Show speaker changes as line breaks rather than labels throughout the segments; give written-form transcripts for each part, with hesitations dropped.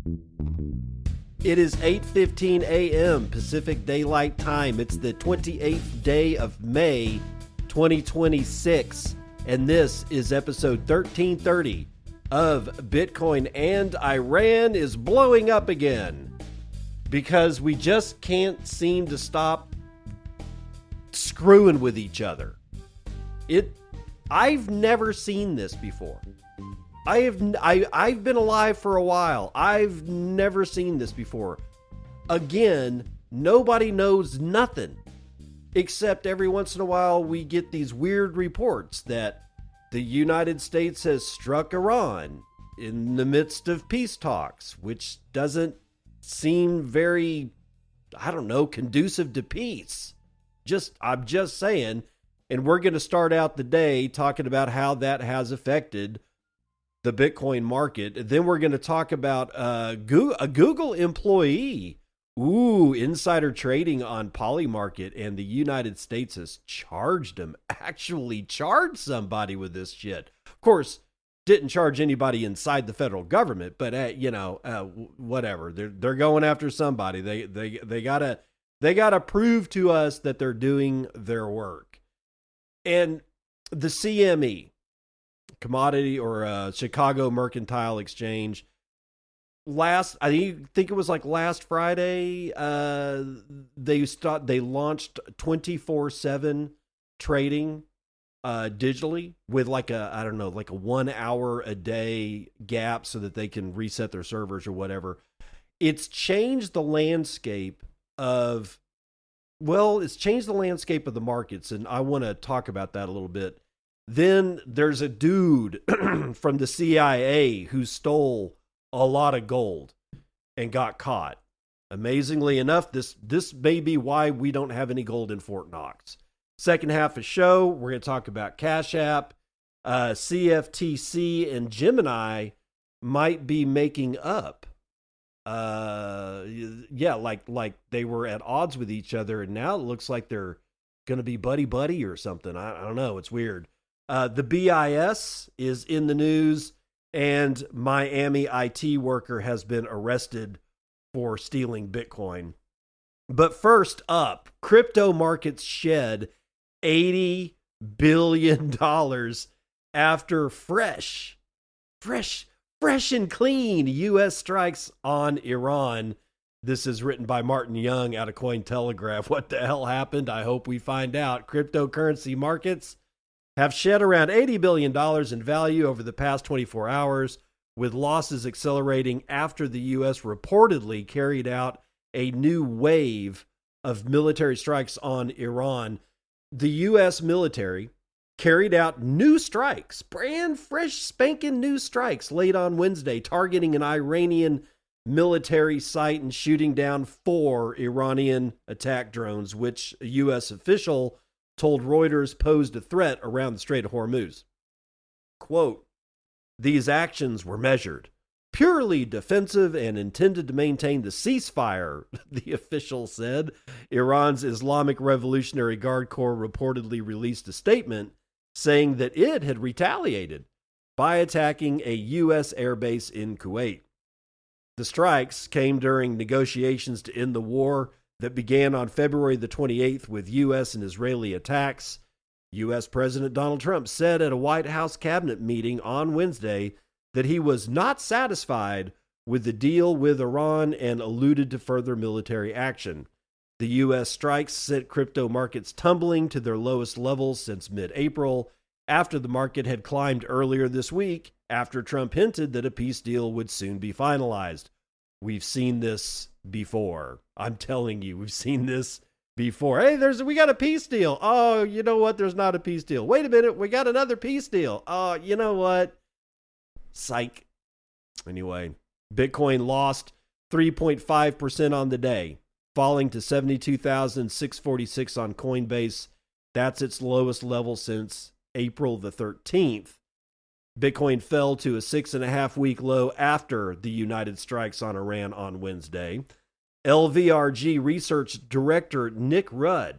It is 8:15 a.m. Pacific Daylight Time. It's the 28th day of May, 2026, and this is episode 1330 of Bitcoin and Iran is blowing up again because we just can't seem to stop screwing with each other. I've never seen this before. I've been alive for a while. I've never seen this before. Again, nobody knows nothing, except every once in a while we get these weird reports that the United States has struck Iran in the midst of peace talks, which doesn't seem very, conducive to peace. I'm just saying, and we're going to start out the day talking about how that has affected the Bitcoin market. Then we're going to talk about a Google employee. Insider trading on Polymarket, and the United States has actually charged somebody with this shit. Of course, didn't charge anybody inside the federal government, but whatever. They're going after somebody. They gotta prove to us that they're doing their work. And the CME, commodity or Chicago Mercantile Exchange, I think it was like last Friday, they launched 24/7 trading digitally with like a 1 hour a day gap so that they can reset their servers or whatever. It's changed the landscape of the markets, and I want to talk about that a little bit. Then there's a dude from the CIA who stole a lot of gold and got caught. Amazingly enough, this may be why we don't have any gold in Fort Knox. Second half of show, we're going to talk about Cash App. CFTC and Gemini might be making up. Like they were at odds with each other, and now it looks like they're going to be buddy or something. I don't know. It's weird. The BIS is in the news, and Miami IT worker has been arrested for stealing Bitcoin. But first up, crypto markets shed $80 billion after fresh and clean U.S. strikes on Iran. This is written by Martin Young out of Cointelegraph. What the hell happened? I hope we find out. Cryptocurrency markets have shed around $80 billion in value over the past 24 hours, with losses accelerating after the U.S. reportedly carried out a new wave of military strikes on Iran. The U.S. military carried out new strikes, brand fresh spanking new strikes late on Wednesday, targeting an Iranian military site and shooting down 4 Iranian attack drones, which a U.S. official told Reuters posed a threat around the Strait of Hormuz. Quote, "These actions were measured, purely defensive, and intended to maintain the ceasefire," the official said. Iran's Islamic Revolutionary Guard Corps reportedly released a statement saying that it had retaliated by attacking a U.S. airbase in Kuwait. The strikes came during negotiations to end the war that began on February the 28th with U.S. and Israeli attacks. U.S. President Donald Trump said at a White House cabinet meeting on Wednesday that he was not satisfied with the deal with Iran and alluded to further military action. The U.S. strikes sent crypto markets tumbling to their lowest levels since mid-April, after the market had climbed earlier this week after Trump hinted that a peace deal would soon be finalized. We've seen this before. I'm telling you, we've seen this before. Hey, we got a peace deal. Oh, you know what? There's not a peace deal. Wait a minute. We got another peace deal. Oh, you know what? Psych. Anyway, Bitcoin lost 3.5% on the day, falling to 72,646 on Coinbase. That's its lowest level since April the 13th. Bitcoin fell to a 6.5-week low after the United strikes on Iran on Wednesday. LVRG research director Nick Ruck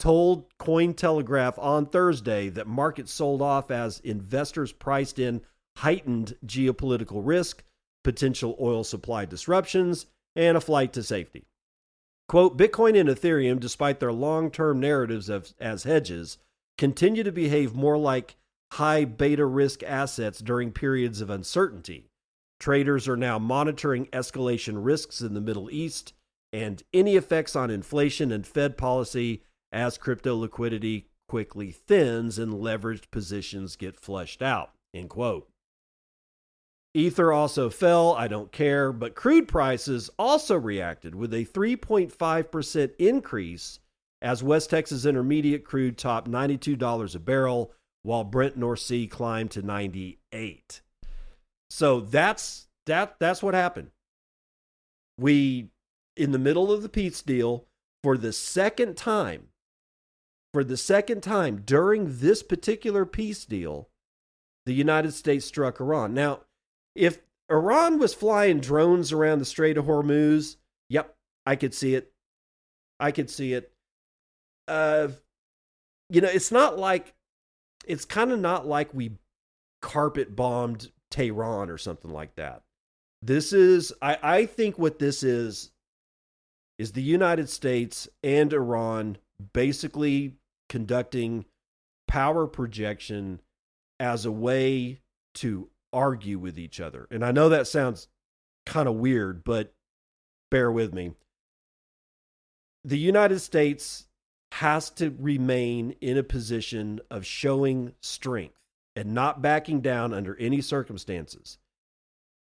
told Cointelegraph on Thursday that markets sold off as investors priced in heightened geopolitical risk, potential oil supply disruptions, and a flight to safety. Quote, Bitcoin and Ethereum, despite their long-term narratives as hedges, continue to behave more like high beta risk assets during periods of uncertainty. Traders are now monitoring escalation risks in the Middle East and any effects on inflation and Fed policy as crypto liquidity quickly thins and leveraged positions get flushed out, end quote. Ether also fell, I don't care, but crude prices also reacted with a 3.5% increase as West Texas Intermediate crude topped $92 a barrel, while Brent North Sea climbed to 98. So that's what happened. We, in the middle of the peace deal, for the second time during this particular peace deal, the United States struck Iran. Now, if Iran was flying drones around the Strait of Hormuz, yep, I could see it. It's kind of not like we carpet bombed Tehran or something like that. This is, I think what this is the United States and Iran basically conducting power projection as a way to argue with each other. And I know that sounds kind of weird, but bear with me. The United States has to remain in a position of showing strength and not backing down under any circumstances.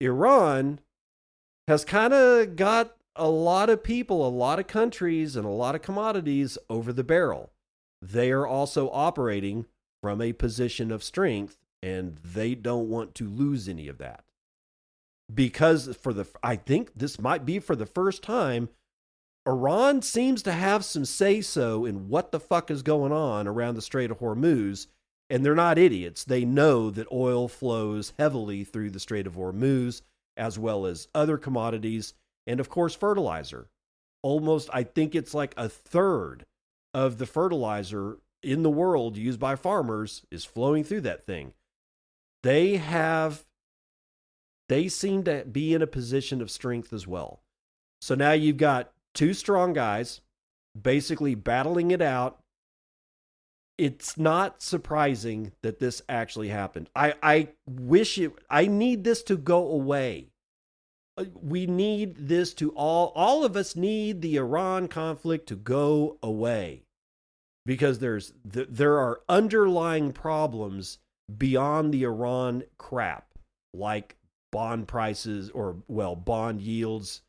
Iran has kind of got a lot of people, a lot of countries, and a lot of commodities over the barrel. They are also operating from a position of strength, and they don't want to lose any of that. Because I think this might be for the first time, Iran seems to have some say-so in what the fuck is going on around the Strait of Hormuz, and they're not idiots. They know that oil flows heavily through the Strait of Hormuz, as well as other commodities, and of course fertilizer. Almost, I think it's like a third of the fertilizer in the world used by farmers is flowing through that thing. They seem to be in a position of strength as well. So now you've got two strong guys basically battling it out. It's not surprising that this actually happened. I need this to go away. We need this to all of us need the Iran conflict to go away, because there are underlying problems beyond the Iran crap, like bond prices bond yields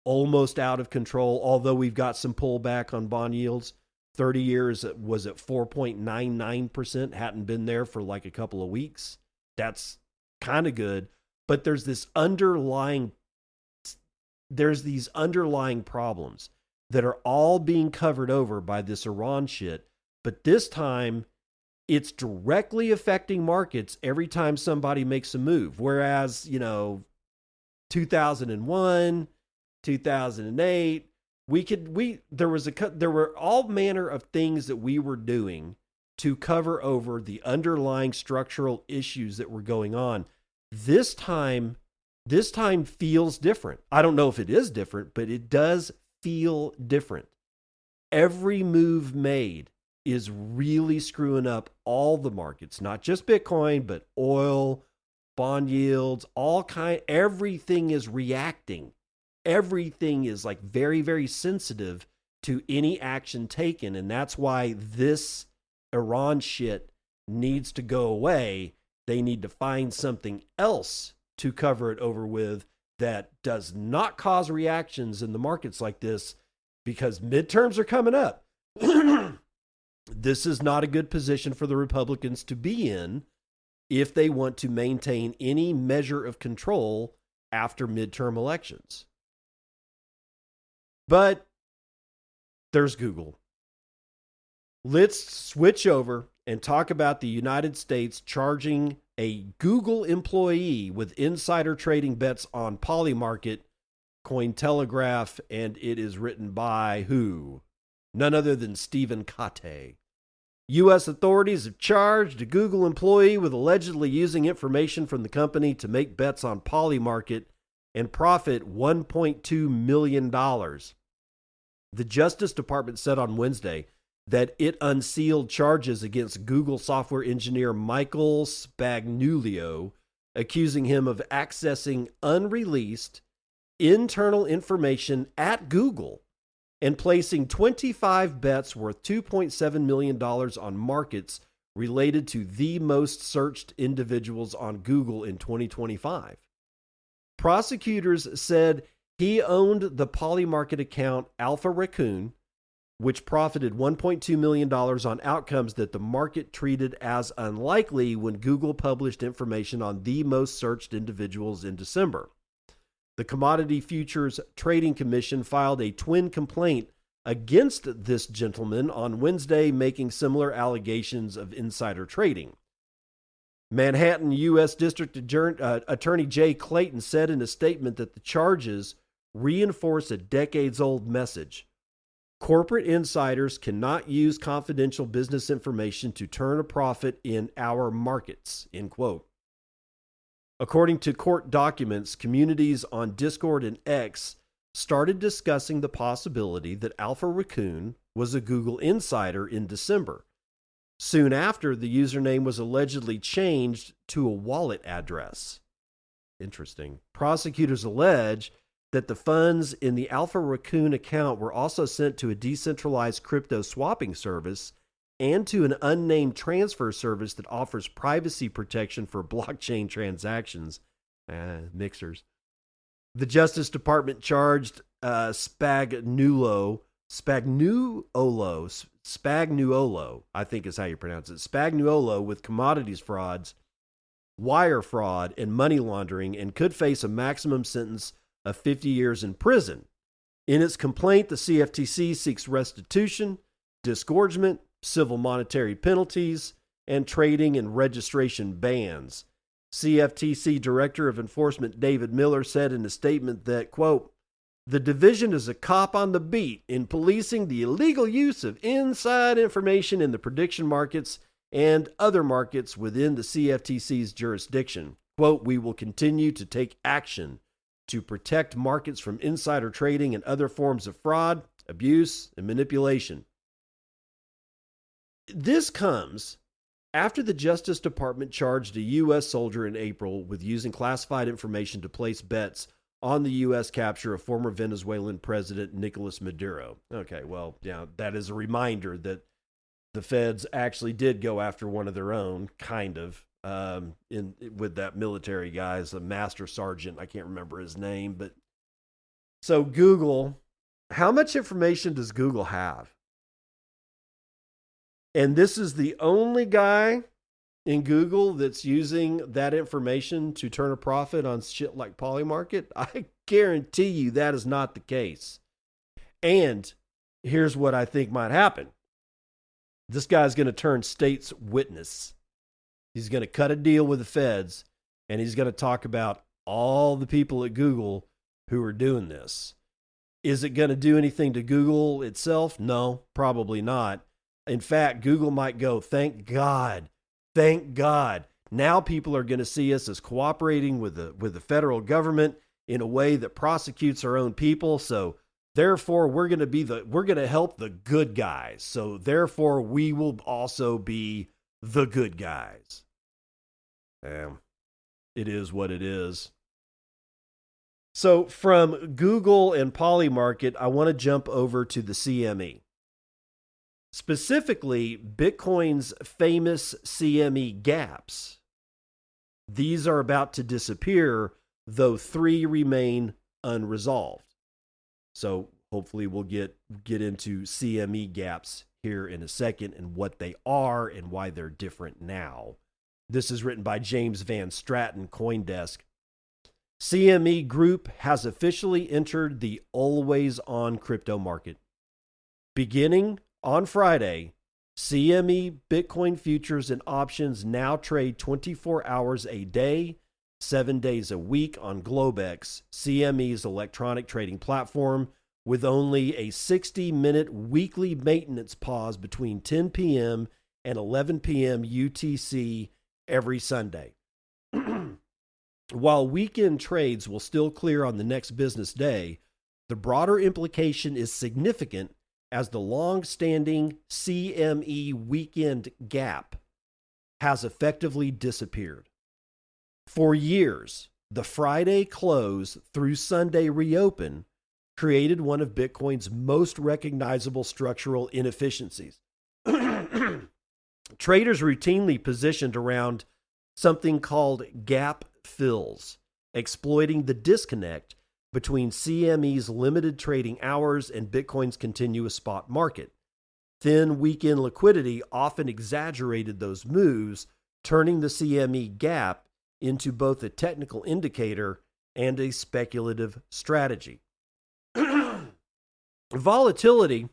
almost out of control, although we've got some pullback on bond yields. 30 years was at 4.99%, hadn't been there for like a couple of weeks. That's kind of good, but there's these underlying problems that are all being covered over by this Iran shit, but this time it's directly affecting markets every time somebody makes a move. Whereas, 2001, 2008, there were all manner of things that we were doing to cover over the underlying structural issues that were going on. This time feels different. I don't know if it is different, but it does feel different. Every move made is really screwing up all the markets, not just Bitcoin, but oil, bond yields, everything is reacting. Everything is like very, very sensitive to any action taken. And that's why this Iran shit needs to go away. They need to find something else to cover it over with that does not cause reactions in the markets like this, because midterms are coming up. This is not a good position for the Republicans to be in if they want to maintain any measure of control after midterm elections. But there's Google. Let's switch over and talk about the United States charging a Google employee with insider trading bets on Polymarket, Cointelegraph, and it is written by who? None other than Stephen Kate. U.S. authorities have charged a Google employee with allegedly using information from the company to make bets on Polymarket and profit $1.2 million. The Justice Department said on Wednesday that it unsealed charges against Google software engineer Michael Spagnuolo, accusing him of accessing unreleased internal information at Google and placing 25 bets worth $2.7 million on markets related to the most searched individuals on Google in 2025. Prosecutors said he owned the Polymarket account Alpha Raccoon, which profited $1.2 million on outcomes that the market treated as unlikely when Google published information on the most searched individuals in December. The Commodity Futures Trading Commission filed a twin complaint against this gentleman on Wednesday, making similar allegations of insider trading. Manhattan U.S. District Attorney Jay Clayton said in a statement that the charges reinforce a decades-old message. Corporate insiders cannot use confidential business information to turn a profit in our markets, end quote. According to court documents, communities on Discord and X started discussing the possibility that Alpha Raccoon was a Google insider in December. Soon after, the username was allegedly changed to a wallet address. Interesting. Prosecutors allege that the funds in the Alpha Raccoon account were also sent to a decentralized crypto swapping service and to an unnamed transfer service that offers privacy protection for blockchain transactions. Mixers. The Justice Department charged Spagnuolo, I think is how you pronounce it, Spagnuolo with commodities frauds, wire fraud, and money laundering, and could face a maximum sentence of 50 years in prison. In its complaint, the CFTC seeks restitution, disgorgement, civil monetary penalties, and trading and registration bans. CFTC Director of Enforcement David Miller said in a statement that, quote, "The division is a cop on the beat in policing the illegal use of inside information in the prediction markets and other markets within the CFTC's jurisdiction. Quote, we will continue to take action to protect markets from insider trading and other forms of fraud, abuse, and manipulation." This comes after the Justice Department charged a U.S. soldier in April with using classified information to place bets on the U.S. capture of former Venezuelan President Nicolas Maduro. Okay, well, yeah, that is a reminder that the feds actually did go after one of their own, kind of, with that military guy, a master sergeant. I can't remember his name, but so Google, how much information does Google have? And this is the only guy in Google that's using that information to turn a profit on shit like Polymarket. I guarantee you that is not the case. And here's what I think might happen. This guy's going to turn state's witness. He's going to cut a deal with the feds, and he's going to talk about all the people at Google who are doing this. Is it going to do anything to Google itself? No, probably not. In fact, Google might go, thank God. Thank God. Now people are going to see us as cooperating with the federal government in a way that prosecutes our own people. So therefore, we're going to help the good guys. So therefore, we will also be the good guys. It is what it is. So from Google and Polymarket, I want to jump over to the CME. Specifically, Bitcoin's famous CME gaps. These are about to disappear, though 3 remain unresolved. So hopefully we'll get into CME gaps here in a second and what they are and why they're different now. This is written by James Van Straten, CoinDesk. CME Group has officially entered the always-on crypto market. Beginning on Friday, CME Bitcoin futures and options now trade 24 hours a day, 7 days a week on Globex, CME's electronic trading platform, with only a 60-minute weekly maintenance pause between 10 p.m. and 11 p.m. UTC every Sunday. While weekend trades will still clear on the next business day, the broader implication is significant as the long-standing CME weekend gap has effectively disappeared. For years, the Friday close through Sunday reopen created one of Bitcoin's most recognizable structural inefficiencies. Traders routinely positioned around something called gap fills, exploiting the disconnect between CME's limited trading hours and Bitcoin's continuous spot market. Thin weekend liquidity often exaggerated those moves, turning the CME gap into both a technical indicator and a speculative strategy. Volatility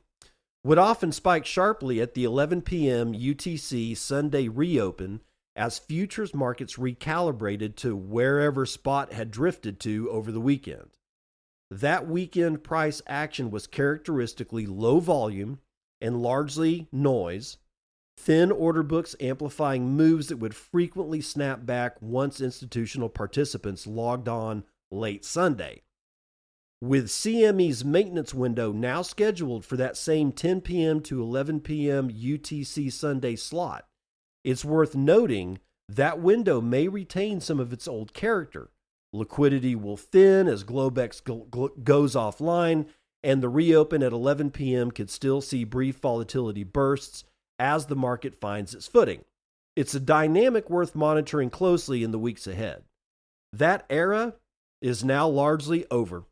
would often spike sharply at the 11 p.m. UTC Sunday reopen as futures markets recalibrated to wherever spot had drifted to over the weekend. That weekend price action was characteristically low volume and largely noise, thin order books amplifying moves that would frequently snap back once institutional participants logged on late Sunday. With CME's maintenance window now scheduled for that same 10 p.m. to 11 p.m. UTC Sunday slot, it's worth noting that window may retain some of its old character. Liquidity will thin as Globex goes offline, and the reopen at 11 p.m. could still see brief volatility bursts as the market finds its footing. It's a dynamic worth monitoring closely in the weeks ahead. That era is now largely over.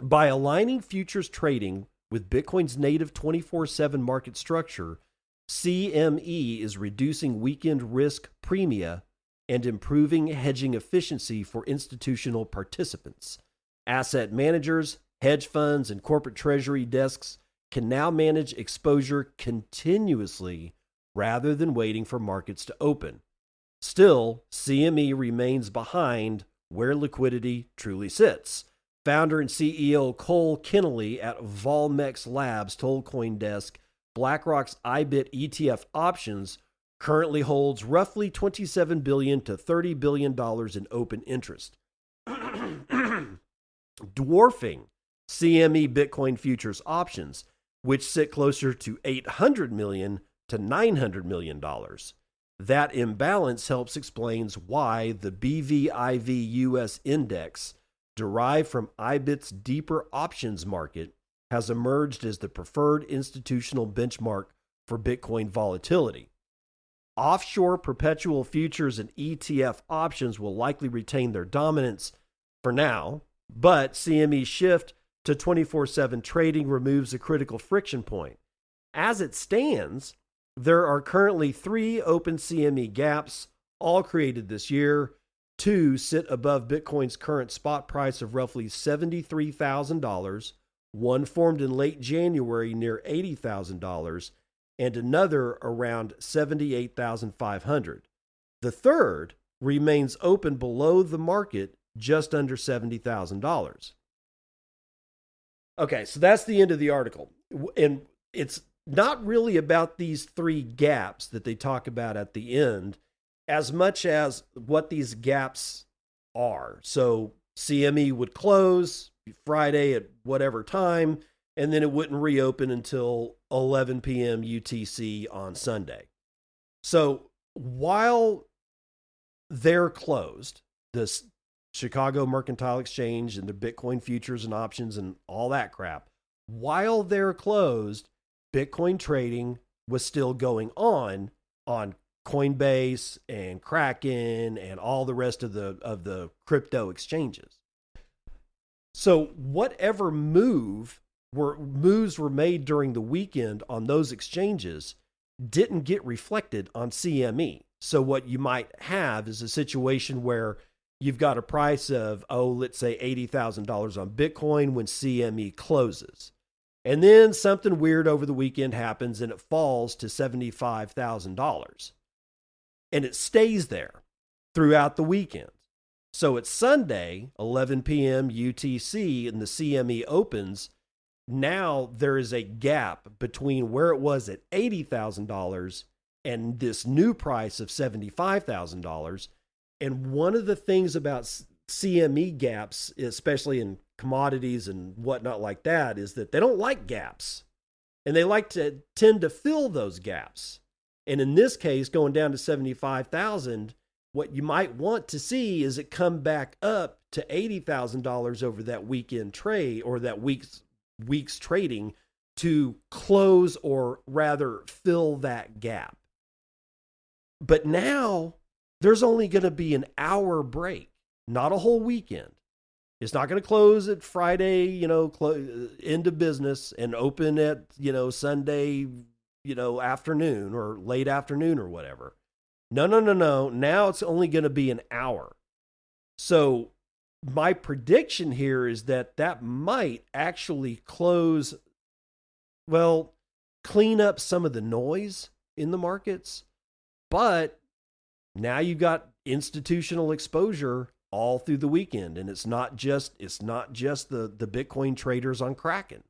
By aligning futures trading with Bitcoin's native 24/7 market structure, CME is reducing weekend risk premia and improving hedging efficiency for institutional participants. Asset managers, hedge funds, and corporate treasury desks can now manage exposure continuously rather than waiting for markets to open. Still, CME remains behind where liquidity truly sits. Founder and CEO Cole Kennelly at Volmex Labs told CoinDesk BlackRock's IBIT ETF options currently holds roughly $27 billion to $30 billion in open interest, dwarfing CME Bitcoin futures options, which sit closer to $800 million to $900 million. That imbalance helps explains why the BVIV US index, derived from IBIT's deeper options market, has emerged as the preferred institutional benchmark for Bitcoin volatility. Offshore perpetual futures and ETF options will likely retain their dominance for now, but CME's shift to 24/7 trading removes a critical friction point. As it stands, there are currently 3 open CME gaps, all created this year. 2 sit above Bitcoin's current spot price of roughly $73,000, one formed in late January near $80,000, and another around $78,500. The third remains open below the market just under $70,000. Okay, so that's the end of the article. And it's not really about these 3 gaps that they talk about at the end, as much as what these gaps are. So CME would close Friday at whatever time, and then it wouldn't reopen until 11 p.m. UTC on Sunday. So while they're closed, this Chicago Mercantile Exchange and the Bitcoin futures and options and all that crap, while they're closed, Bitcoin trading was still going on Coinbase and Kraken and all the rest of the crypto exchanges. So whatever moves were made during the weekend on those exchanges didn't get reflected on CME. So what you might have is a situation where you've got a price of, let's say $80,000 on Bitcoin when CME closes. And then something weird over the weekend happens and it falls to $75,000. And it stays there throughout the weekend. So it's Sunday, 11 p.m. UTC, and the CME opens. Now there is a gap between where it was at $80,000 and this new price of $75,000. And one of the things about CME gaps, especially in commodities and whatnot like that, is that they don't like gaps. And they like to tend to fill those gaps. And in this case, going down to 75,000, what you might want to see is it come back up to $80,000 over that weekend trade or that week's trading to close or rather fill that gap. But now there's only going to be an hour break, not a whole weekend. It's not going to close at Friday, end of business and open at, Sunday, afternoon or late afternoon or whatever. No. Now it's only going to be an hour. So my prediction here is that might actually clean up some of the noise in the markets. But now you've got institutional exposure all through the weekend, and it's not just the Bitcoin traders on Kraken.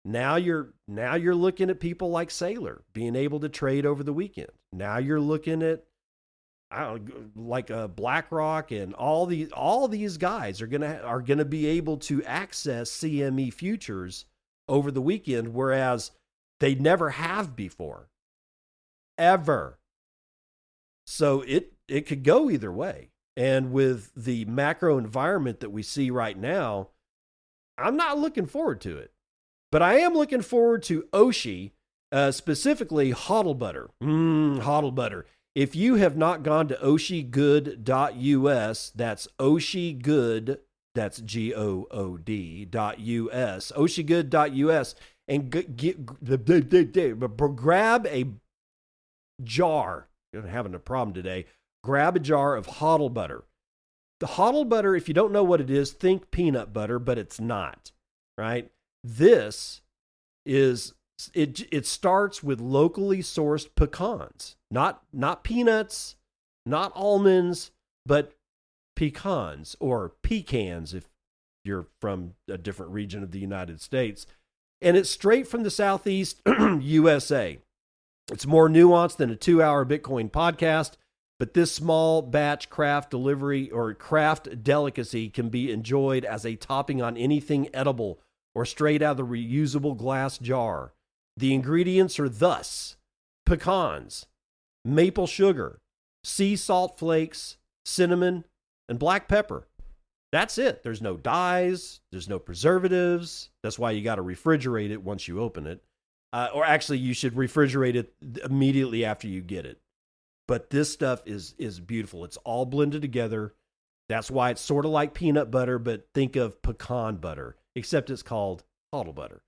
Now you're looking at people like Saylor being able to trade over the weekend. Now you're looking at BlackRock and all these guys are gonna be able to access CME futures over the weekend, whereas they never have before, ever. So it could go either way. And with the macro environment that we see right now, I'm not looking forward to it. But I am looking forward to Oshi, specifically HODL Butter. HODL Butter. If you have not gone to oshigood.us, that's oshigood, that's GOOD.us, oshigood.us, and grab a jar. You're having a problem today. Grab a jar of HODL butter. The HODL butter, if you don't know what it is, think peanut butter, but it's not, right? This is, it starts with locally sourced pecans, not peanuts, not almonds, but pecans or pecans if you're from a different region of the United States. And it's straight from the Southeast USA. It's more nuanced than a 2-hour Bitcoin podcast, but this small batch craft delivery or craft delicacy can be enjoyed as a topping on anything edible or straight out of the reusable glass jar. The ingredients are thus: pecans, maple sugar, sea salt flakes, cinnamon, and black pepper. That's it. There's no dyes. There's no preservatives. That's why you got to refrigerate it once you open it. Or actually, you should refrigerate it immediately after you get it. But this stuff is beautiful. It's all blended together. That's why it's sort of like peanut butter, but think of pecan butter, except it's called HODL butter.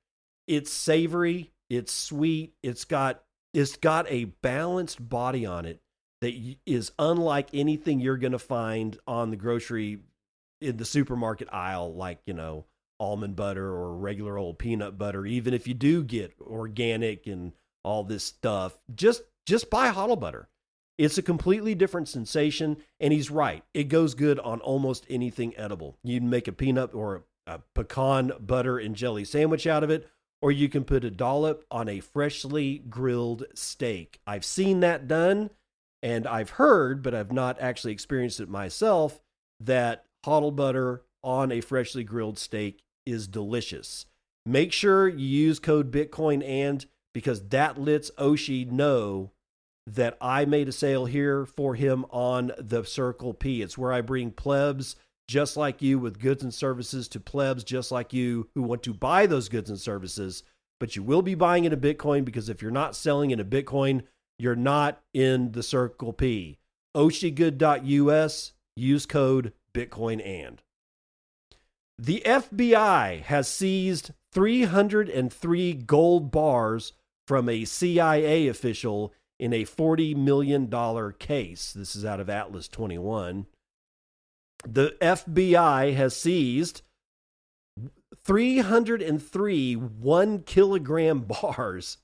It's savory. It's sweet. It's got a balanced body on it that is unlike anything you're going to find on the in the supermarket aisle, like, almond butter or regular old peanut butter. Even if you do get organic and all this stuff, just buy HODL butter. It's a completely different sensation, and he's right. It goes good on almost anything edible. You can make a peanut or a pecan butter and jelly sandwich out of it, or you can put a dollop on a freshly grilled steak. I've seen that done, and I've heard, but I've not actually experienced it myself, that HODL butter on a freshly grilled steak is delicious. Make sure you use code Bitcoin because that lets Oshi know that I made a sale here for him on the Circle P. It's where I bring plebs just like you with goods and services to plebs just like you who want to buy those goods and services, but you will be buying in a Bitcoin, because if you're not selling in a Bitcoin, you're not in the Circle P. oshigood.us, use code Bitcoin. The FBI has seized 303 gold bars from a CIA official in a $40 million case. This is out of Atlas 21. The FBI has seized 303 1 kilogram bars,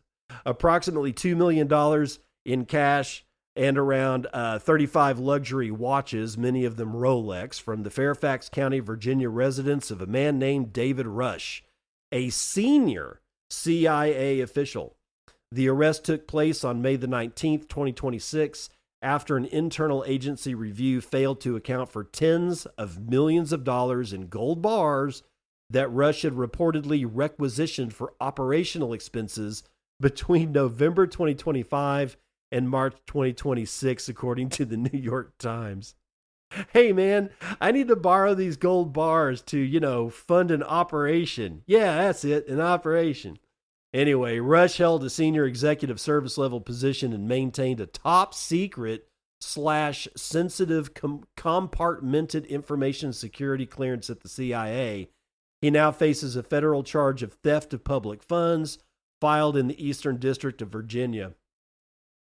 approximately $2 million in cash, and around 35 luxury watches, many of them Rolex, from the Fairfax County, Virginia residence of a man named David Rush, a senior CIA official. The arrest took place on May the 19th, 2026, after an internal agency review failed to account for tens of millions of dollars in gold bars that Rush had reportedly requisitioned for operational expenses between November 2025 and March 2026, according to the New York Times. Hey, man, I need to borrow these gold bars to, fund an operation. Yeah, that's it, an operation. Anyway, Rush held a senior executive service level position and maintained a top secret / sensitive compartmented information security clearance at the CIA. He now faces a federal charge of theft of public funds filed in the Eastern District of Virginia.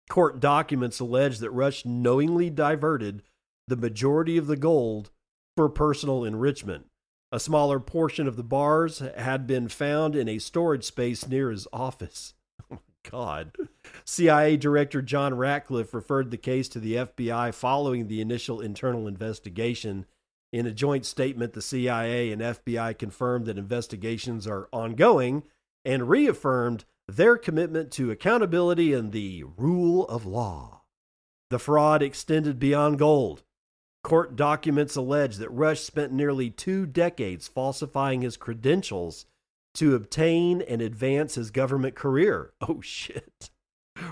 Court documents allege that Rush knowingly diverted the majority of the gold for personal enrichment. A smaller portion of the bars had been found in a storage space near his office. Oh my God. CIA Director John Ratcliffe referred the case to the FBI following the initial internal investigation. In a joint statement, the CIA and FBI confirmed that investigations are ongoing and reaffirmed their commitment to accountability and the rule of law. The fraud extended beyond gold. Court documents allege that Rush spent nearly 2 decades falsifying his credentials to obtain and advance his government career. Oh, shit.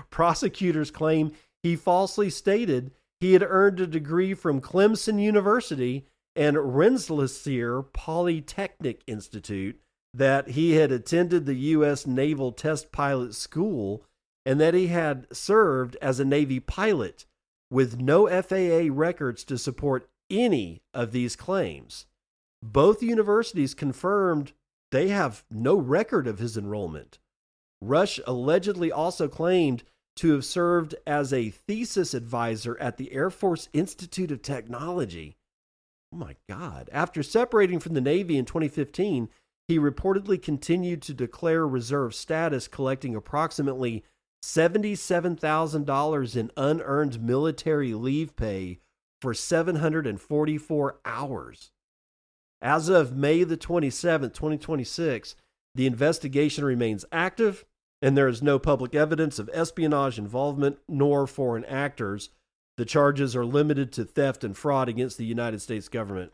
Prosecutors claim he falsely stated he had earned a degree from Clemson University and Rensselaer Polytechnic Institute, that he had attended the U.S. Naval Test Pilot School, and that he had served as a Navy pilot, with no FAA records to support any of these claims. Both universities confirmed they have no record of his enrollment. Rush allegedly also claimed to have served as a thesis advisor at the Air Force Institute of Technology. Oh my God. After separating from the Navy in 2015, he reportedly continued to declare reserve status, collecting approximately $77,000 in unearned military leave pay for 744 hours. As of May the 27th, 2026, the investigation remains active, and there is no public evidence of espionage involvement nor foreign actors. The charges are limited to theft and fraud against the United States government.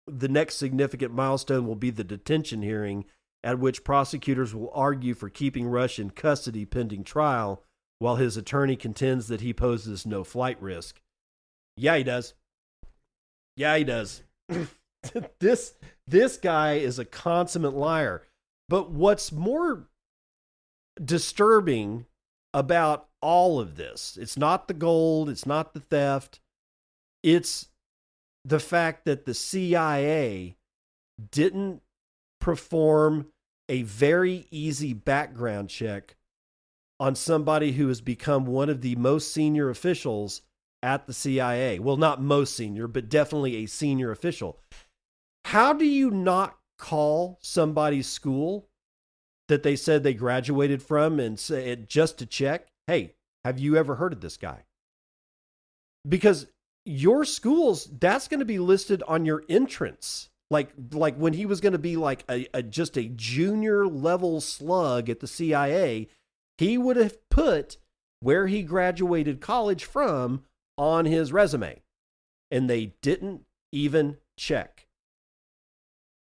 The next significant milestone will be the detention hearing, at which prosecutors will argue for keeping Rush in custody pending trial, while his attorney contends that he poses no flight risk. Yeah, he does. Yeah, he does. This guy is a consummate liar. But what's more disturbing about all of this, it's not the gold, it's not the theft, it's the fact that the CIA didn't perform a very easy background check on somebody who has become one of the most senior officials at the CIA. Well, not most senior, but definitely a senior official. How do you not call somebody's school that they said they graduated from and say, just to check, hey, have you ever heard of this guy? Because your schools, that's going to be listed on your entrance. Like when he was going to be like just a junior level slug at the CIA, he would have put where he graduated college from on his resume. And they didn't even check.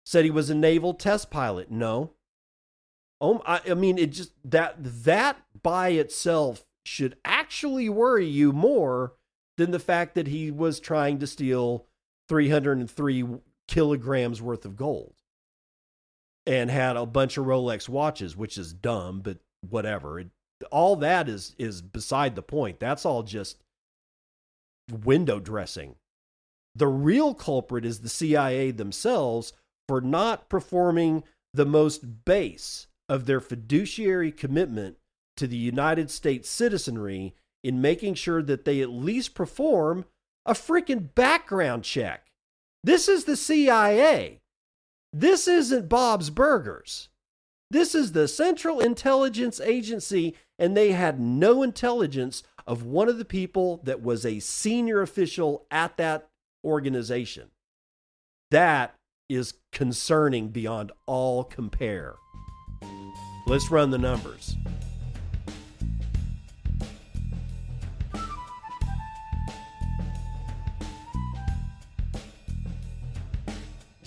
Said he was a naval test pilot. No. I mean, it just that by itself should actually worry you more than the fact that he was trying to steal 303 kilograms worth of gold and had a bunch of Rolex watches, which is dumb, but whatever. All that is beside the point. That's all just window dressing. The real culprit is the CIA themselves for not performing the most base of their fiduciary commitment to the United States citizenry in making sure that they at least perform a freaking background check. This is the CIA. This isn't Bob's Burgers. This is the Central Intelligence Agency, and they had no intelligence of one of the people that was a senior official at that organization. That is concerning beyond all compare. Let's run the numbers.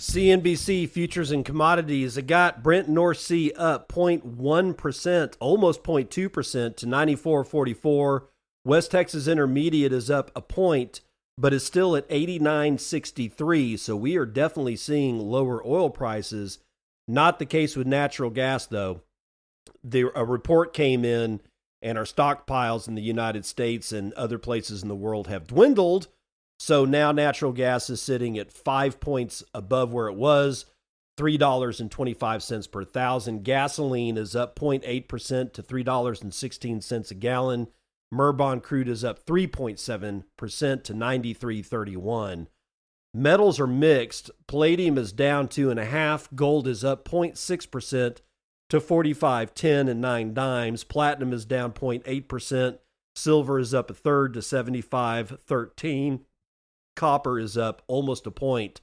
CNBC futures and commodities. It got Brent North Sea up 0.1%, almost 0.2% to 94.44. West Texas Intermediate is up a point, but is still at 89.63. So we are definitely seeing lower oil prices. Not the case with natural gas, though. A report came in, and our stockpiles in the United States and other places in the world have dwindled. So now natural gas is sitting at 5 points above where it was, $3.25 per thousand. Gasoline is up 0.8% to $3.16 a gallon. Murban crude is up 3.7% to 93.31. Metals are mixed. Palladium is down 2.5%. Gold is up 0.6% to 45.10 and 9 dimes. Platinum is down 0.8%. Silver is up a third to 75.13. Copper is up almost a point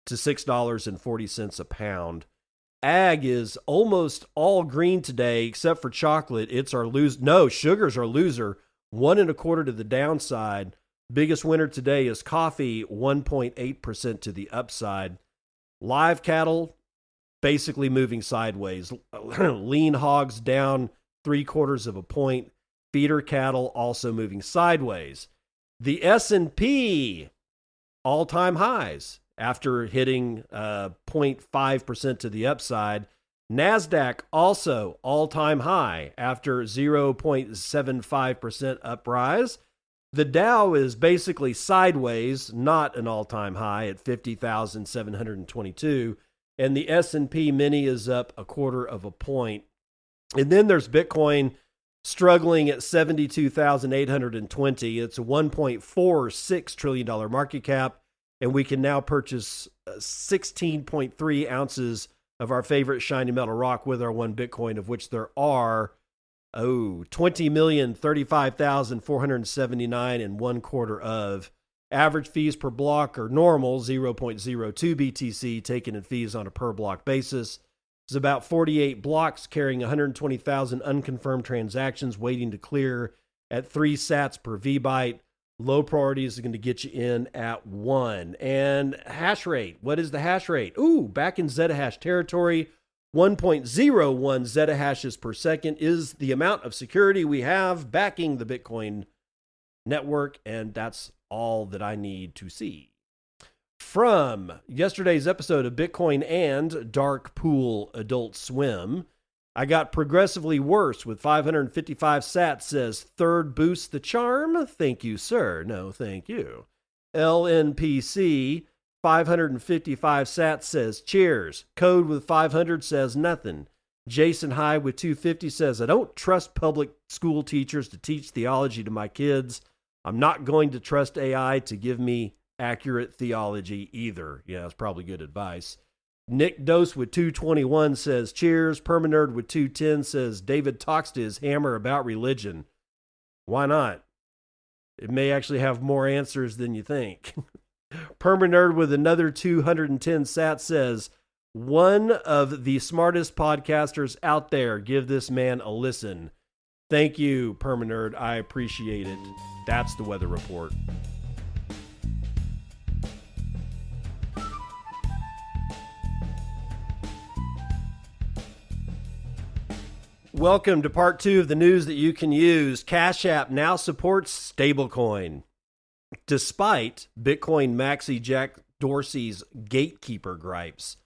to $6.40 a pound. Ag is almost all green today, except for chocolate. It's our loser. No, sugar's our loser. 1.25 to the downside. Biggest winner today is coffee, 1.8% to the upside. Live cattle basically moving sideways. Lean hogs down 0.75 of a point. Feeder cattle also moving sideways. The S&P all-time highs after hitting 0.5% to the upside. NASDAQ also all-time high after 0.75% uprise. The Dow is basically sideways, not an all-time high at 50,722. And the S&P mini is up 0.25 of a point. And then there's Bitcoin struggling at 72,820. It's a $1.46 trillion market cap, and we can now purchase 16.3 ounces of our favorite shiny metal rock with our one Bitcoin, of which there are 20,035,479 and 1/4 of. Average fees per block are normal, 0.02 BTC taken in fees on a per block basis. There's about 48 blocks carrying 120,000 unconfirmed transactions waiting to clear at 3 sats per VByte. Low priority is going to get you in at 1. And hash rate. What is the hash rate? Back in zettahash territory. 1.01 zettahashes per second is the amount of security we have backing the Bitcoin network. And that's all that I need to see. From yesterday's episode of Bitcoin and Dark Pool Adult Swim, I got progressively worse with 555 sats says third boosts the charm. Thank you, sir. No, thank you. LNPC 555 sats says cheers. Code with 500 says nothing. Jason High with 250 says I don't trust public school teachers to teach theology to my kids. I'm not going to trust AI to give me accurate theology either. Yeah, that's probably good advice. Nick Dose with 221 says cheers. Permanerd with 210 says David talks to his hammer about religion. Why not? It may actually have more answers than you think. Permanerd with another 210 sat says one of the smartest podcasters out there. Give this man a listen. Thank you, Permanerd. I appreciate it. That's the weather report. Welcome to part 2 of the news that you can use. Cash App now supports stablecoin. Despite Bitcoin maxi Jack Dorsey's gatekeeper gripes,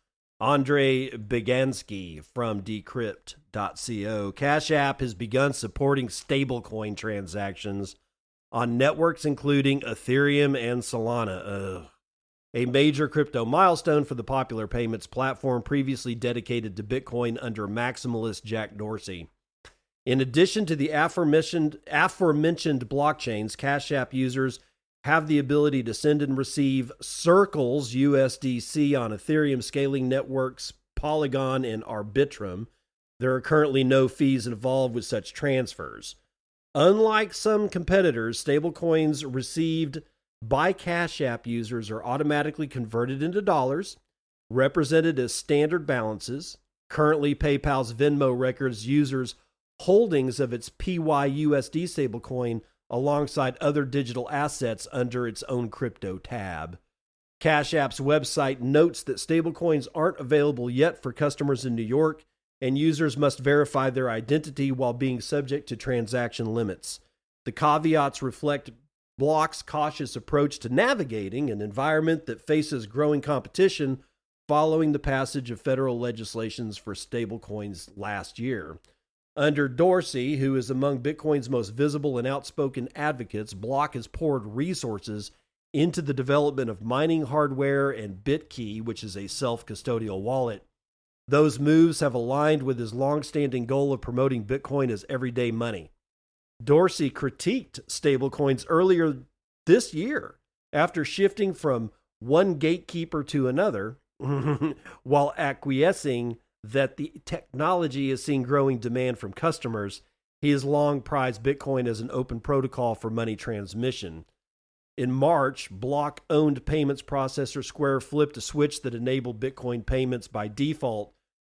Andre Begansky from Decrypt.co, Cash App has begun supporting stablecoin transactions on networks including Ethereum and Solana. A major crypto milestone for the popular payments platform previously dedicated to Bitcoin under maximalist Jack Dorsey. In addition to the aforementioned blockchains, Cash App users have the ability to send and receive Circle's USDC on Ethereum scaling networks Polygon and Arbitrum. There are currently no fees involved with such transfers. Unlike some competitors, stablecoins received by Cash App users are automatically converted into dollars, represented as standard balances. Currently, PayPal's Venmo records users' holdings of its PYUSD stablecoin alongside other digital assets under its own crypto tab. Cash App's website notes that stablecoins aren't available yet for customers in New York, and users must verify their identity while being subject to transaction limits. The caveats reflect Block's cautious approach to navigating an environment that faces growing competition following the passage of federal legislations for stablecoins last year. Under Dorsey, who is among Bitcoin's most visible and outspoken advocates, Block has poured resources into the development of mining hardware and BitKey, which is a self-custodial wallet. Those moves have aligned with his long-standing goal of promoting Bitcoin as everyday money. Dorsey critiqued stablecoins earlier this year after shifting from one gatekeeper to another, while acquiescing that the technology is seeing growing demand from customers. He has long prized Bitcoin as an open protocol for money transmission. In March, Block-owned payments processor Square flipped a switch that enabled Bitcoin payments by default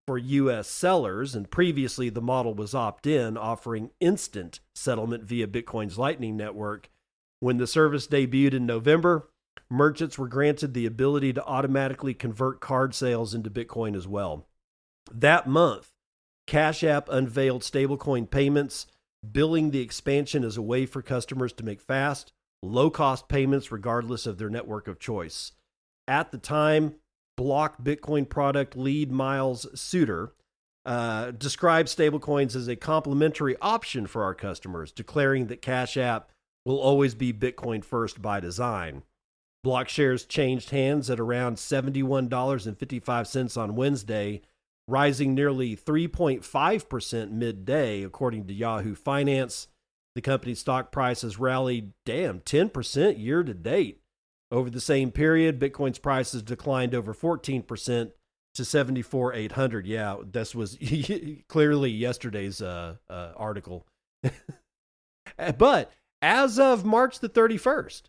for U.S. sellers, and previously the model was opt-in, offering instant settlement via Bitcoin's Lightning Network. When the service debuted in November, merchants were granted the ability to automatically convert card sales into Bitcoin as well. That month, Cash App unveiled stablecoin payments, billing the expansion as a way for customers to make fast, low-cost payments regardless of their network of choice. At the time, Block Bitcoin product lead Miles Suter described stablecoins as a complementary option for our customers, declaring that Cash App will always be Bitcoin first by design. Block shares changed hands at around $71.55 on Wednesday, rising nearly 3.5% midday, according to Yahoo Finance. The company's stock price has rallied, 10% year to date. Over the same period, Bitcoin's price has declined over 14% to 74,800. Yeah, this was clearly yesterday's article. But as of March the 31st,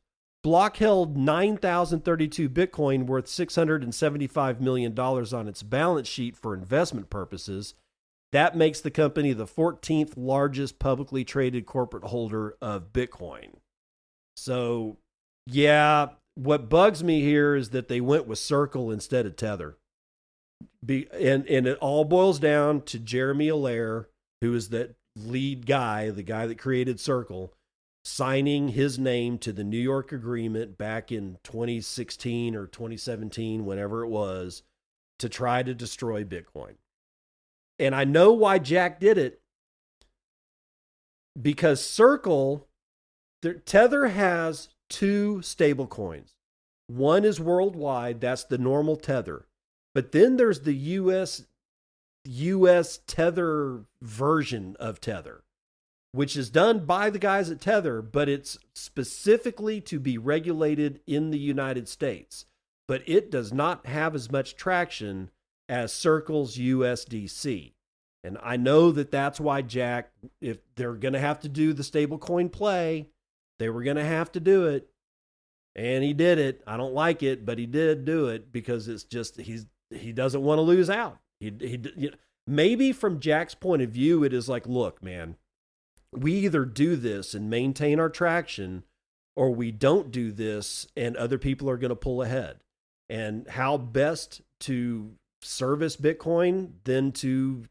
Block held 9,032 Bitcoin worth $675 million on its balance sheet for investment purposes. That makes the company the 14th largest publicly traded corporate holder of Bitcoin. So, yeah, what bugs me here is that they went with Circle instead of Tether. And it all boils down to Jeremy Allaire, who is the lead guy, the guy that created Circle, signing his name to the New York agreement back in 2016 or 2017, whenever it was, to try to destroy Bitcoin. And I know why Jack did it, because Tether has two stable coins. One is worldwide, that's the normal Tether. But then there's the US Tether version of Tether, which is done by the guys at Tether, but it's specifically to be regulated in the United States. But it does not have as much traction as Circle's USDC. And I know that that's why Jack, if they're going to have to do the stablecoin play, they were going to have to do it. And he did it. I don't like it, but he did do it because it's just, he doesn't want to lose out. Maybe from Jack's point of view, it is like, look, man, we either do this and maintain our traction, or we don't do this and other people are going to pull ahead. And how best to service Bitcoin than to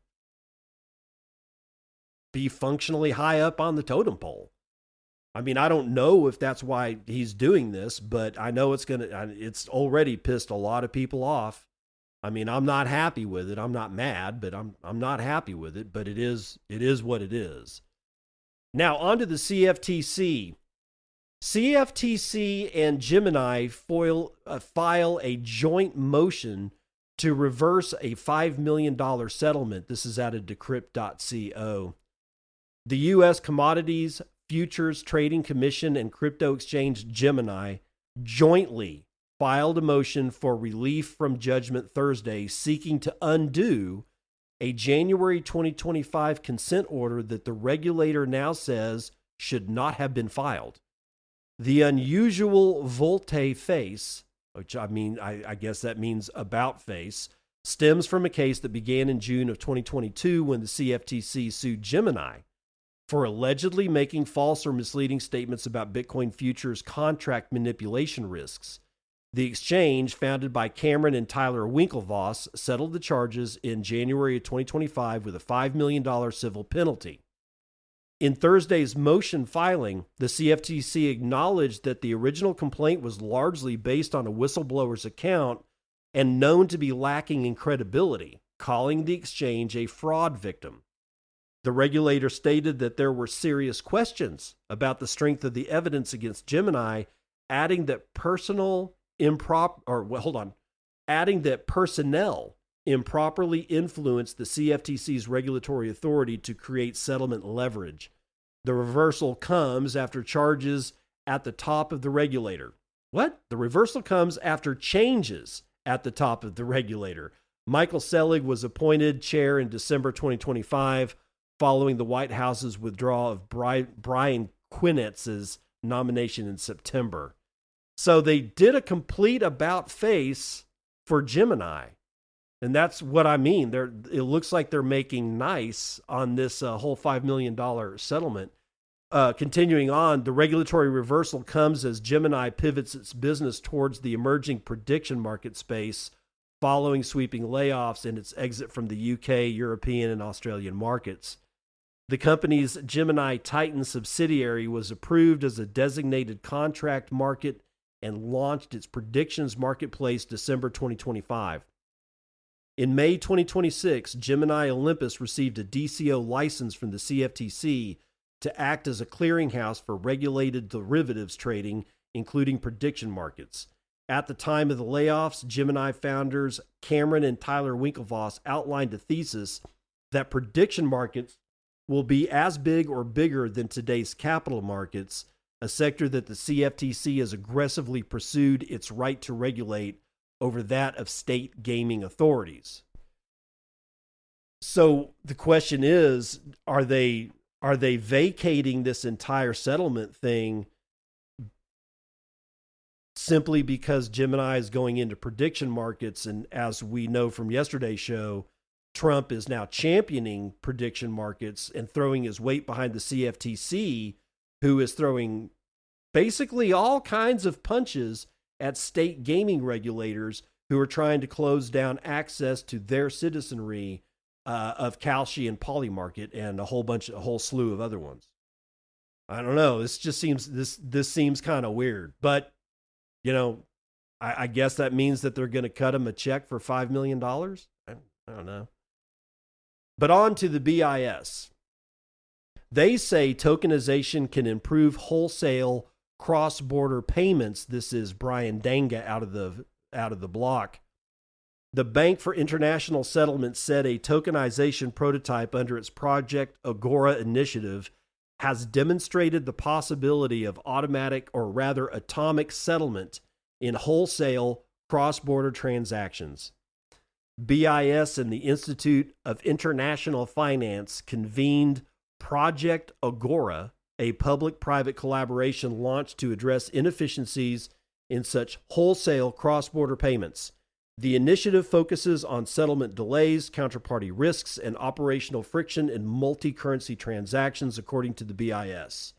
be functionally high up on the totem pole. I mean, I don't know if that's why he's doing this, but I know it's already pissed a lot of people off. I mean, I'm not happy with it. I'm not mad, but I'm not happy with it, but it is what it is. Now, on to the CFTC. CFTC and Gemini file a joint motion to reverse a $5 million settlement. This is out of decrypt.co. The U.S. Commodities Futures Trading Commission and crypto exchange Gemini jointly filed a motion for relief from judgment Thursday, seeking to undo a January 2025 consent order that the regulator now says should not have been filed. The unusual volte-face, which I guess that means about face, stems from a case that began in June of 2022 when the CFTC sued Gemini for allegedly making false or misleading statements about Bitcoin futures contract manipulation risks. The exchange, founded by Cameron and Tyler Winklevoss, settled the charges in January of 2025 with a $5 million civil penalty. In Thursday's motion filing, the CFTC acknowledged that the original complaint was largely based on a whistleblower's account and known to be lacking in credibility, calling the exchange a fraud victim. The regulator stated that there were serious questions about the strength of the evidence against Gemini, adding that personnel improperly influenced the CFTC's regulatory authority to create settlement leverage. The reversal comes after charges at the top of the regulator. What? The reversal comes after changes at the top of the regulator. Michael Selig was appointed chair in December 2025, following the White House's withdrawal of Brian Quinetz's nomination in September. So they did a complete about face for Gemini. And that's what I mean. It looks like they're making nice on this whole $5 million settlement. Continuing on, the regulatory reversal comes as Gemini pivots its business towards the emerging prediction market space following sweeping layoffs and its exit from the UK, European, and Australian markets. The company's Gemini Titan subsidiary was approved as a designated contract market and launched its predictions marketplace December 2025. In May 2026, Gemini Olympus received a DCO license from the CFTC to act as a clearinghouse for regulated derivatives trading, including prediction markets. At the time of the layoffs, Gemini founders Cameron and Tyler Winklevoss outlined a thesis that prediction markets will be as big or bigger than today's capital markets, a sector that the CFTC has aggressively pursued its right to regulate over that of state gaming authorities. So the question is, are they vacating this entire settlement thing simply because Gemini is going into prediction markets? And as we know from yesterday's show, Trump is now championing prediction markets and throwing his weight behind the CFTC, who is throwing basically all kinds of punches at state gaming regulators who are trying to close down access to their citizenry of Kalshi and Polymarket and a whole slew of other ones. I don't know. This just seems this seems kind of weird, but I guess that means that they're going to cut him a check for $5 million. I don't know. But on to the BIS. They say tokenization can improve wholesale cross-border payments. This is Brian Danga out of the block. The Bank for International Settlement said a tokenization prototype under its Project Agora initiative has demonstrated the possibility of automatic, or rather atomic, settlement in wholesale cross-border transactions. BIS and the Institute of International Finance convened Project Agora, a public-private collaboration launched to address inefficiencies in such wholesale cross-border payments. The initiative focuses on settlement delays, counterparty risks, and operational friction in multi-currency transactions, according to the BIS.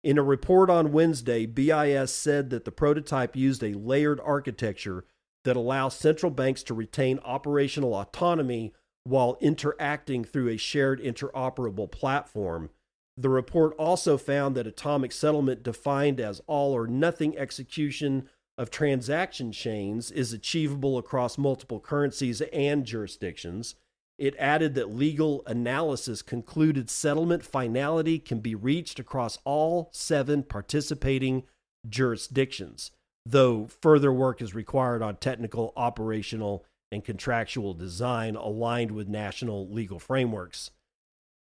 In a report on Wednesday, BIS said that the prototype used a layered architecture that allows central banks to retain operational autonomy while interacting through a shared interoperable platform. The report also found that atomic settlement, defined as all or nothing execution of transaction chains, is achievable across multiple currencies and jurisdictions. It added that legal analysis concluded settlement finality can be reached across all 7 participating jurisdictions, though further work is required on technical, operational, and contractual design aligned with national legal frameworks.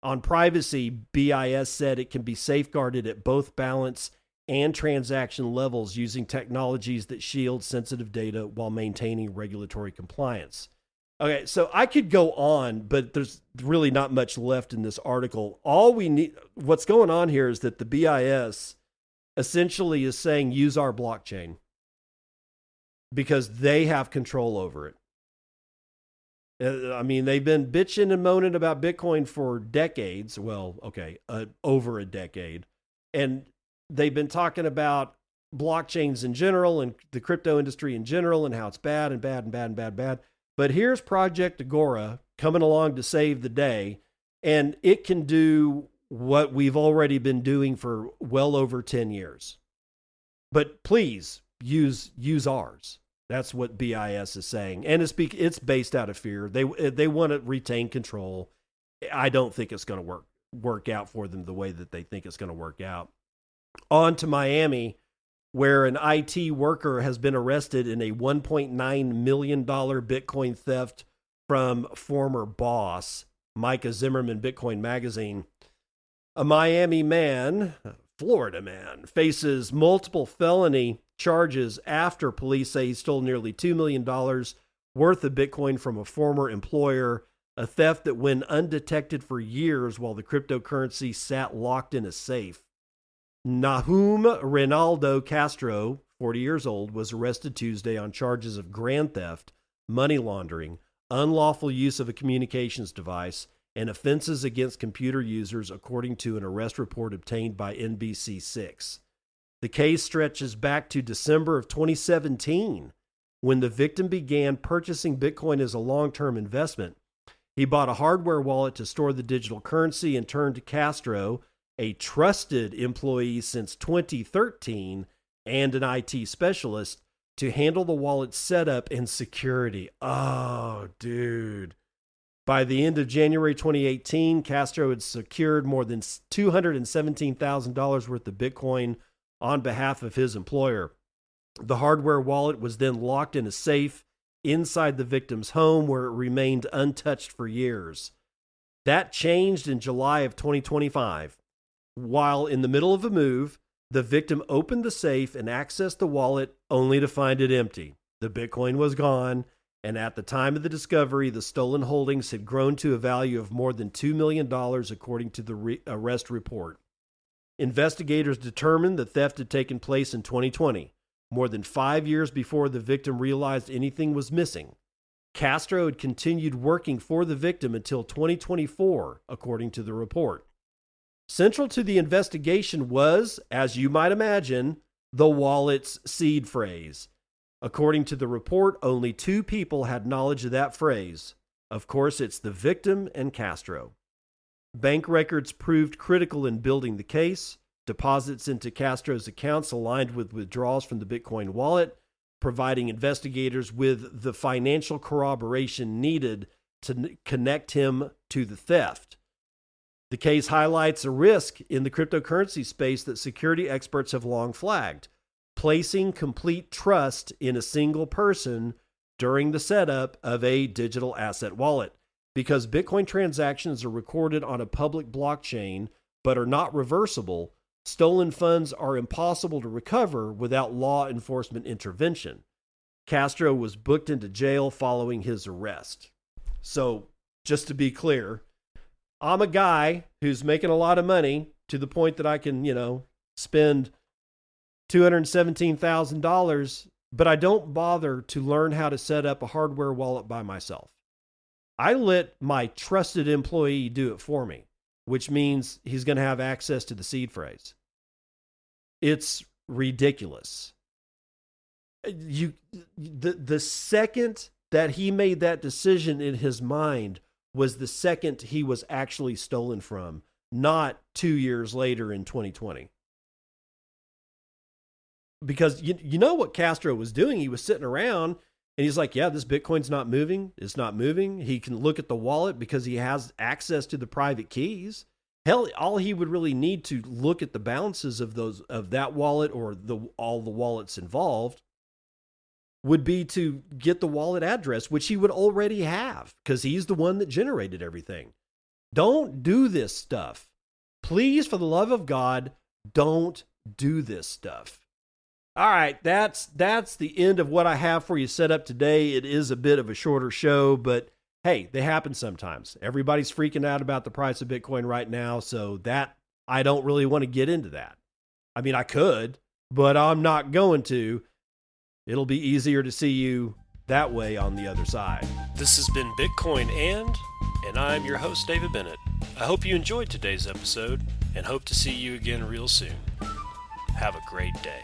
On privacy, BIS said it can be safeguarded at both balance and transaction levels using technologies that shield sensitive data while maintaining regulatory compliance. Okay, so I could go on, but there's really not much left in this article. What's going on here is that the BIS essentially is saying use our blockchain because they have control over it. I mean, they've been bitching and moaning about Bitcoin for decades. Well, okay, over a decade. And they've been talking about blockchains in general and the crypto industry in general and how it's bad and bad and bad and bad and bad. But here's Project Agora coming along to save the day, and it can do what we've already been doing for well over 10 years. But please use ours. That's what BIS is saying. And it's based out of fear. They want to retain control. I don't think it's going to work out for them the way that they think it's going to work out. On to Miami, where an IT worker has been arrested in a $1.9 million Bitcoin theft from former boss. Micah Zimmerman, Bitcoin Magazine. A Miami man, Florida man, faces multiple felony charges after police say he stole nearly $2 million worth of Bitcoin from a former employer, a theft that went undetected for years while the cryptocurrency sat locked in a safe. Nahum Reynaldo Castro, 40 years old, was arrested Tuesday on charges of grand theft, money laundering, unlawful use of a communications device, and offenses against computer users, according to an arrest report obtained by NBC6. The case stretches back to December of 2017, when the victim began purchasing Bitcoin as a long-term investment. He bought a hardware wallet to store the digital currency and turned to Castro, a trusted employee since 2013 and an IT specialist, to handle the wallet's setup and security. Oh, dude. By the end of January 2018, Castro had secured more than $217,000 worth of Bitcoin on behalf of his employer. The hardware wallet was then locked in a safe inside the victim's home, where it remained untouched for years. That changed in July of 2025. While in the middle of a move, the victim opened the safe and accessed the wallet only to find it empty. The Bitcoin was gone, and at the time of the discovery, the stolen holdings had grown to a value of more than $2 million, according to the arrest report. Investigators determined the theft had taken place in 2020, more than 5 years before the victim realized anything was missing. Castro had continued working for the victim until 2024, according to the report. Central to the investigation was, as you might imagine, the wallet's seed phrase. According to the report, only 2 people had knowledge of that phrase. Of course, it's the victim and Castro. Bank records proved critical in building the case. Deposits into Castro's accounts aligned with withdrawals from the Bitcoin wallet, providing investigators with the financial corroboration needed to connect him to the theft. The case highlights a risk in the cryptocurrency space that security experts have long flagged: placing complete trust in a single person during the setup of a digital asset wallet. Because Bitcoin transactions are recorded on a public blockchain but are not reversible, stolen funds are impossible to recover without law enforcement intervention. Castro was booked into jail following his arrest. So, just to be clear, I'm a guy who's making a lot of money to the point that I can, spend $217,000, but I don't bother to learn how to set up a hardware wallet by myself. I let my trusted employee do it for me, which means he's going to have access to the seed phrase. It's ridiculous. The second that he made that decision in his mind was the second he was actually stolen from, not 2 years later in 2020. Because you know what Castro was doing? He was sitting around and he's like, yeah, this Bitcoin's not moving. It's not moving. He can look at the wallet because he has access to the private keys. Hell, all he would really need to look at the balances of that wallet or all the wallets involved would be to get the wallet address, which he would already have because he's the one that generated everything. Don't do this stuff. Please, for the love of God, don't do this stuff. All right, that's the end of what I have for you set up today. It is a bit of a shorter show, but hey, they happen sometimes. Everybody's freaking out about the price of Bitcoin right now, so that I don't really want to get into that. I mean, I could, but I'm not going to. It'll be easier to see you that way on the other side. This has been Bitcoin and I'm your host, David Bennett. I hope you enjoyed today's episode and hope to see you again real soon. Have a great day.